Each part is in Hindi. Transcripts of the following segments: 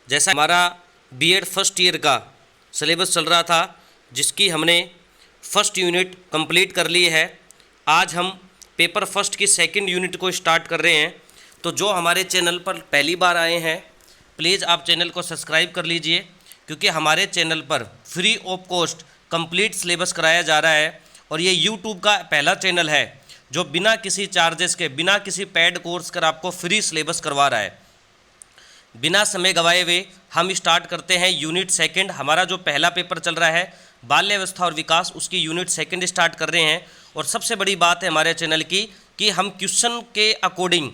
जैसा हमारा बीएड फर्स्ट ईयर का सिलेबस चल रहा था, जिसकी हमने फर्स्ट यूनिट कंप्लीट कर ली है। आज हम पेपर फर्स्ट की सेकंड यूनिट को स्टार्ट कर रहे हैं। तो जो हमारे चैनल पर पहली बार आए हैं, प्लीज़ आप चैनल को सब्सक्राइब कर लीजिए, क्योंकि हमारे चैनल पर free of cost complete syllabus कराया जा रहा है। और ये यूट्यूब का पहला चैनल है जो बिना किसी चार्जेस के, बिना किसी पेड कोर्स कर आपको फ्री सिलेबस करवा रहा है। बिना समय गवाए हुए हम स्टार्ट करते हैं यूनिट सेकंड। हमारा जो पहला पेपर चल रहा है बाल्यावस्था और विकास, उसकी यूनिट सेकंड स्टार्ट कर रहे हैं। और सबसे बड़ी बात है हमारे चैनल की कि हम क्वेश्चन के अकॉर्डिंग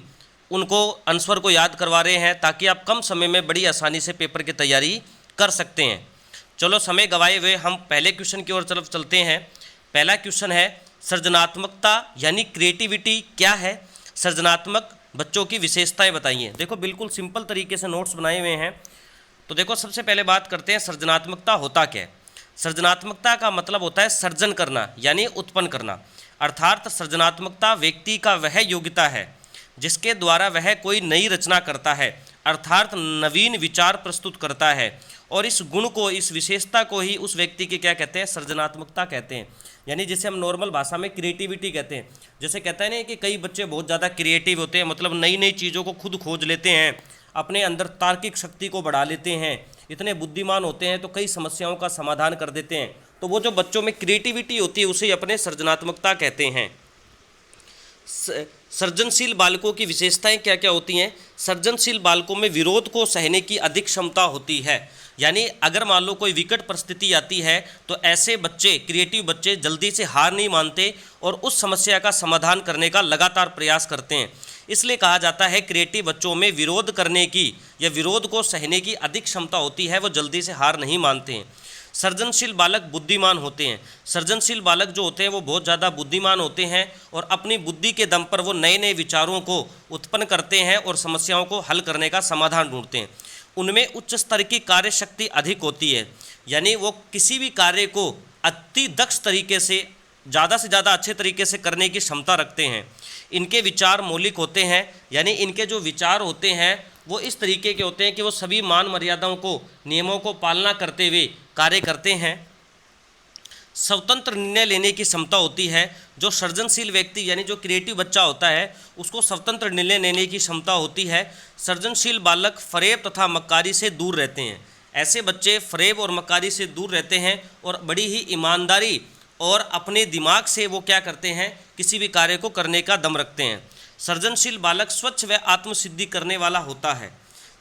उनको आंसर को याद करवा रहे हैं, ताकि आप कम समय में बड़ी आसानी से पेपर की तैयारी कर सकते हैं। चलो समय गवाए हुए हम पहले क्वेश्चन की ओर तरफ चलते हैं। पहला क्वेश्चन है सृजनात्मकता यानी क्रिएटिविटी क्या है? सृजनात्मक बच्चों की विशेषताएं बताइए। देखो बिल्कुल सिंपल तरीके से नोट्स बनाए हुए हैं। तो देखो सबसे पहले बात करते हैं सृजनात्मकता होता क्या है। सृजनात्मकता का मतलब होता है सर्जन करना यानी उत्पन्न करना। अर्थात सृजनात्मकता व्यक्ति का वह योग्यता है जिसके द्वारा वह कोई नई रचना करता है, अर्थात नवीन विचार प्रस्तुत करता है। और इस गुण को, इस विशेषता को ही उस व्यक्ति की क्या कहते हैं? सृजनात्मकता कहते हैं। यानी जिसे हम नॉर्मल भाषा में क्रिएटिविटी कहते हैं। जैसे कहते हैं ना कि कई बच्चे बहुत ज़्यादा क्रिएटिव होते हैं, मतलब नई नई चीज़ों को खुद खोज लेते हैं, अपने अंदर तार्किक शक्ति को बढ़ा लेते हैं, इतने बुद्धिमान होते हैं तो कई समस्याओं का समाधान कर देते हैं। तो वो जो बच्चों में क्रिएटिविटी होती है उसे अपने सृजनात्मकता कहते हैं। सृजनशील बालकों की विशेषताएं क्या क्या होती हैं? सृजनशील बालकों में विरोध को सहने की अधिक क्षमता होती है। यानी अगर मान लो कोई विकट परिस्थिति आती है तो ऐसे बच्चे, क्रिएटिव बच्चे जल्दी से हार नहीं मानते और उस समस्या का समाधान करने का लगातार प्रयास करते हैं। इसलिए कहा जाता है क्रिएटिव बच्चों में विरोध करने की या विरोध को सहने की अधिक क्षमता होती है, वो जल्दी से हार नहीं मानते हैं। सृजनशील बालक बुद्धिमान होते हैं। सृजनशील बालक जो होते हैं वो बहुत ज़्यादा बुद्धिमान होते हैं और अपनी बुद्धि के दम पर वो नए नए विचारों को उत्पन्न करते हैं और समस्याओं को हल करने का समाधान ढूंढते हैं। उनमें उच्च स्तर की कार्य शक्ति अधिक होती है, यानी वो किसी भी कार्य को अति दक्ष तरीके से ज़्यादा अच्छे तरीके से करने की क्षमता रखते हैं। इनके विचार मौलिक होते हैं, यानी इनके जो विचार होते हैं वो इस तरीके के होते हैं कि वो सभी मान मर्यादाओं को, नियमों को पालना करते हुए कार्य करते हैं। स्वतंत्र निर्णय लेने की क्षमता होती है। जो सृजनशील व्यक्ति यानी जो क्रिएटिव बच्चा होता है उसको स्वतंत्र निर्णय लेने की क्षमता होती है। सृजनशील बालक फरेब तथा मक्कारी से दूर रहते हैं। ऐसे बच्चे फरेब और मक्कारी से दूर रहते हैं और बड़ी ही ईमानदारी और अपने दिमाग से वो क्या करते हैं? किसी भी कार्य को करने का दम रखते हैं। सृजनशील बालक स्वच्छ व आत्मसिद्धि करने वाला होता है।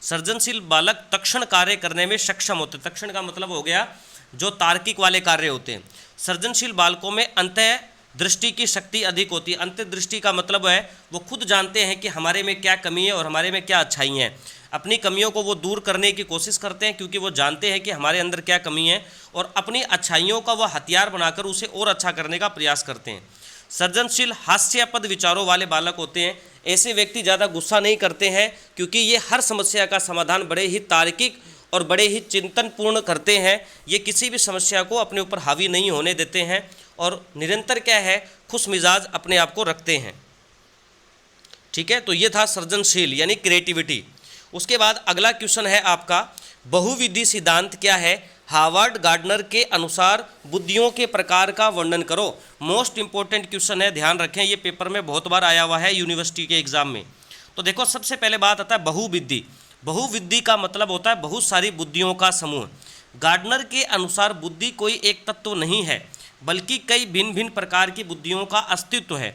सृजनशील बालक तक्षण कार्य करने में सक्षम होते हैं। तक्षण का मतलब हो गया जो तार्किक वाले कार्य होते हैं। सृजनशील बालकों में अंतः दृष्टि की शक्ति अधिक होती है। अंतः दृष्टि का मतलब है वो खुद जानते हैं कि हमारे में क्या कमी है और हमारे में क्या अच्छाई है। अपनी कमियों को वो दूर करने की कोशिश करते हैं, क्योंकि वो जानते हैं कि हमारे अंदर क्या कमी है, और अपनी अच्छाइयों का वो हथियार बनाकर उसे और अच्छा करने का प्रयास करते हैं। सृजनशील हास्यास्पद विचारों वाले बालक होते हैं। ऐसे व्यक्ति ज़्यादा गुस्सा नहीं करते हैं, क्योंकि ये हर समस्या का समाधान बड़े ही तार्किक और बड़े ही चिंतनपूर्ण करते हैं। ये किसी भी समस्या को अपने ऊपर हावी नहीं होने देते हैं और निरंतर क्या है? खुश मिजाज अपने आप को रखते हैं। ठीक है, तो ये था सृजनशील यानी क्रिएटिविटी। उसके बाद अगला क्वेश्चन है आपका बहुविधि सिद्धांत क्या है? हार्वर्ड गार्डनर के अनुसार बुद्धियों के प्रकार का वर्णन करो। मोस्ट इंपॉर्टेंट क्वेश्चन है, ध्यान रखें, ये पेपर में बहुत बार आया हुआ है यूनिवर्सिटी के एग्जाम में। तो देखो सबसे पहले बात आता है बहुविधि। बहुविधि का मतलब होता है बहुत सारी बुद्धियों का समूह। गार्डनर के अनुसार बुद्धि कोई एक तत्व नहीं है, बल्कि कई भिन्न भिन्न प्रकार की बुद्धियों का अस्तित्व है।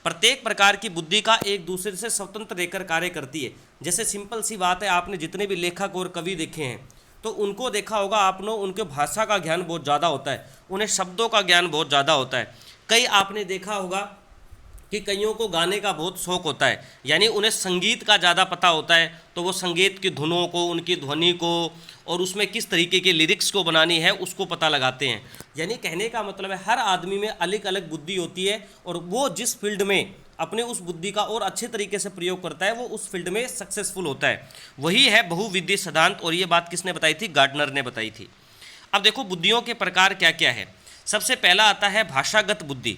प्रत्येक प्रकार की बुद्धि का एक दूसरे से स्वतंत्र रहकर कार्य करती है। जैसे सिंपल सी बात है, आपने जितने भी लेखक और कवि देखे हैं तो उनको देखा होगा आपने, उनके भाषा का ज्ञान बहुत ज़्यादा होता है, उन्हें शब्दों का ज्ञान बहुत ज़्यादा होता है। कई आपने देखा होगा कि कईयों को गाने का बहुत शौक़ होता है, यानी उन्हें संगीत का ज़्यादा पता होता है, तो वो संगीत की धुनों को, उनकी ध्वनि को और उसमें किस तरीके के लिरिक्स को बनानी है उसको पता लगाते हैं। यानी कहने का मतलब है हर आदमी में अलग अलग बुद्धि होती है और वो जिस फील्ड में अपने उस बुद्धि का और अच्छे तरीके से प्रयोग करता है वो उस फील्ड में सक्सेसफुल होता है। वही है बहुविधि सिद्धांत, और ये बात किसने बताई थी? गार्डनर ने बताई थी। अब देखो बुद्धियों के प्रकार क्या क्या है। सबसे पहला आता है भाषागत बुद्धि।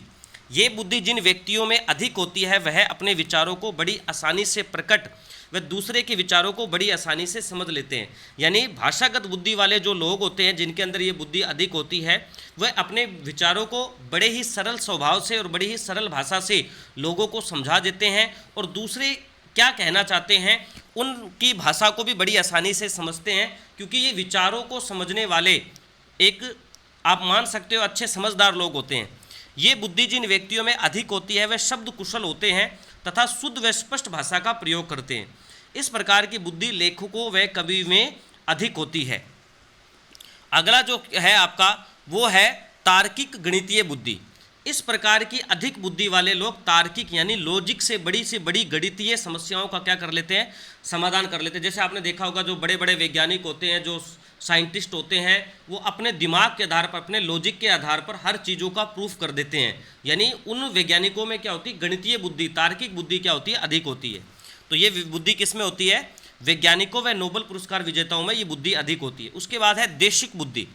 ये बुद्धि जिन व्यक्तियों में अधिक होती है वह अपने विचारों को बड़ी आसानी से प्रकट वे दूसरे के विचारों को बड़ी आसानी से समझ लेते हैं। यानी भाषागत बुद्धि वाले जो लोग होते हैं, जिनके अंदर ये बुद्धि अधिक होती है, वह अपने विचारों को बड़े ही सरल स्वभाव से और बड़ी ही सरल भाषा से लोगों को समझा देते हैं और दूसरे क्या कहना चाहते हैं उनकी भाषा को भी बड़ी आसानी से समझते हैं, क्योंकि ये विचारों को समझने वाले एक, आप मान सकते हो, अच्छे समझदार लोग होते हैं। ये बुद्धि जिन व्यक्तियों में अधिक होती है वे शब्द कुशल होते हैं तथा शुद्ध व स्पष्ट भाषा का प्रयोग करते हैं। इस प्रकार की बुद्धि लेखकों व कवि में अधिक होती है। अगला जो है आपका वो है तार्किक गणितीय बुद्धि। इस प्रकार की अधिक बुद्धि वाले लोग तार्किक यानी लॉजिक से बड़ी गणितीय समस्याओं का क्या कर लेते हैं, समाधान कर लेते हैं। जैसे आपने देखा होगा जो बड़े बड़े वैज्ञानिक होते हैं, जो साइंटिस्ट होते हैं, वो अपने दिमाग के आधार पर, अपने लॉजिक के आधार पर हर चीज़ों का प्रूफ कर देते हैं। यानी उन वैज्ञानिकों में क्या होती है, गणितीय बुद्धि, तार्किक बुद्धि क्या होती है, अधिक होती है। तो ये बुद्धि किस में होती है, वैज्ञानिकों व नोबेल पुरस्कार विजेताओं में ये बुद्धि अधिक होती है। उसके बाद है देशिक बुद्धि।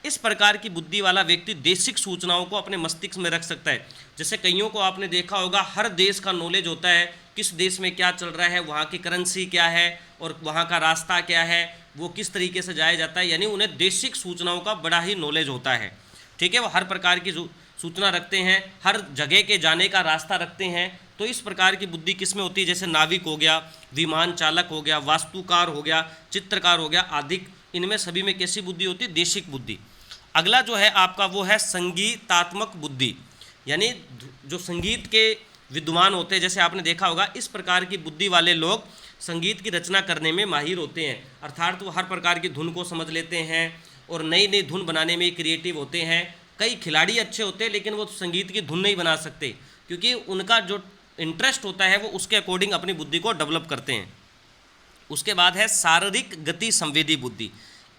इस प्रकार की बुद्धि वाला व्यक्ति देशिक सूचनाओं को अपने मस्तिष्क में रख सकता है। जैसे कईयों को आपने देखा होगा, हर देश का नॉलेज होता है, किस देश में क्या चल रहा है, वहाँ की करेंसी क्या है और वहाँ का रास्ता क्या है, वो किस तरीके से जाया जाता है। यानी उन्हें देशिक सूचनाओं का बड़ा ही नॉलेज होता है। ठीक है, वो हर प्रकार की सूचना रखते हैं, हर जगह के जाने का रास्ता रखते हैं। तो इस प्रकार की बुद्धि किस में होती है, जैसे नाविक हो गया, विमान चालक हो गया, वास्तुकार हो गया, चित्रकार हो गया आदि, इनमें सभी में कैसी बुद्धि होती है, देशिक बुद्धि। अगला जो है आपका वो है संगीतात्मक बुद्धि। यानी जो संगीत के विद्वान होते हैं, जैसे आपने देखा होगा, इस प्रकार की बुद्धि वाले लोग संगीत की रचना करने में माहिर होते हैं। अर्थात वो हर प्रकार की धुन को समझ लेते हैं और नई नई धुन बनाने में क्रिएटिव होते हैं। कई खिलाड़ी अच्छे होते हैं लेकिन वो संगीत की धुन नहीं बना सकते, क्योंकि उनका जो इंटरेस्ट होता है वो उसके अकॉर्डिंग अपनी बुद्धि को डेवलप करते हैं। उसके बाद है शारीरिक गति संवेदी बुद्धि।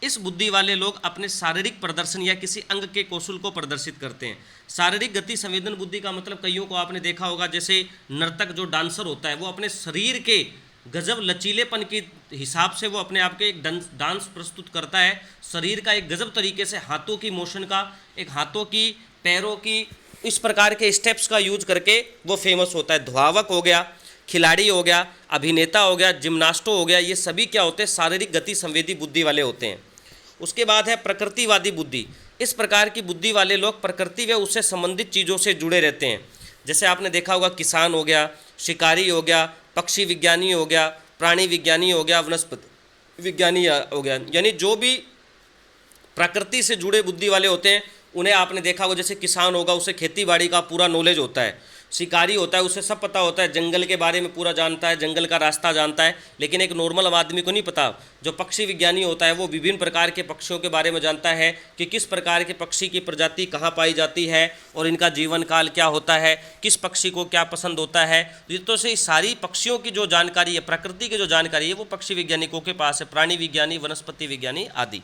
इस बुद्धि वाले लोग अपने शारीरिक प्रदर्शन या किसी अंग के कौशल को प्रदर्शित करते हैं। शारीरिक गति संवेदन बुद्धि का मतलब कईयों को आपने देखा होगा, जैसे नर्तक जो डांसर होता है, वो अपने शरीर के गजब लचीलेपन के हिसाब से वो अपने आप के एक डांस प्रस्तुत करता है। शरीर का एक गजब तरीके से हाथों की मोशन का, एक हाथों की, पैरों की, इस प्रकार के स्टेप्स का यूज करके वो फेमस होता है। धावक हो गया, खिलाड़ी हो गया, अभिनेता हो गया, जिम्नास्टो हो गया, ये सभी क्या होते हैं, शारीरिक गति संवेदी बुद्धि वाले होते हैं। उसके बाद है प्रकृतिवादी बुद्धि। इस प्रकार की बुद्धि वाले लोग प्रकृति व उससे संबंधित चीज़ों से जुड़े रहते हैं। जैसे आपने देखा होगा, किसान हो गया, शिकारी हो गया, पक्षी विज्ञानी हो गया, प्राणी विज्ञानी हो गया, वनस्पति विज्ञानी हो गया। यानी जो भी प्रकृति से जुड़े बुद्धि वाले होते हैं उन्हें आपने देखा होगा, जैसे किसान होगा उसे खेती बाड़ी का पूरा नॉलेज होता है, शिकारी होता है उसे सब पता होता है, जंगल के बारे में पूरा जानता है, जंगल का रास्ता जानता है। लेकिन एक नॉर्मल आदमी को नहीं पता। जो पक्षी विज्ञानी होता है वो विभिन्न प्रकार के पक्षियों के बारे में जानता है कि किस प्रकार के पक्षी की प्रजाति कहाँ पाई जाती है और इनका जीवन काल क्या होता है, किस पक्षी को क्या पसंद होता है। तो से सारी पक्षियों की जो जानकारी है, प्रकृति की जो जानकारी है, वो पक्षी वैज्ञानिकों के पास है, प्राणी विज्ञानी, वनस्पति विज्ञानी आदि।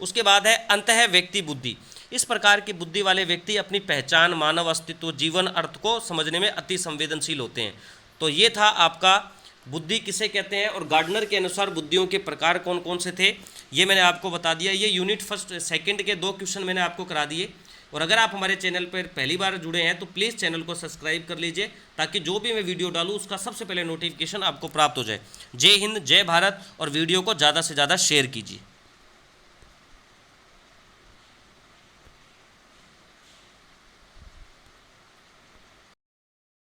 उसके बाद है अंतः व्यक्ति बुद्धि। इस प्रकार की बुद्धि वाले व्यक्ति अपनी पहचान, मानव अस्तित्व, जीवन अर्थ को समझने में अति संवेदनशील होते हैं। तो ये था आपका बुद्धि किसे कहते हैं, और गार्डनर के अनुसार बुद्धियों के प्रकार कौन कौन से थे ये मैंने आपको बता दिया। ये यूनिट फर्स्ट सेकंड के 2 क्वेश्चन मैंने आपको करा दिए। और अगर आप हमारे चैनल पर पहली बार जुड़े हैं तो प्लीज़ चैनल को सब्सक्राइब कर लीजिए, ताकि जो भी मैं वीडियो डालूँ उसका सबसे पहले नोटिफिकेशन आपको प्राप्त हो जाए। जय हिंद, जय भारत, और वीडियो को ज़्यादा से ज़्यादा शेयर कीजिए।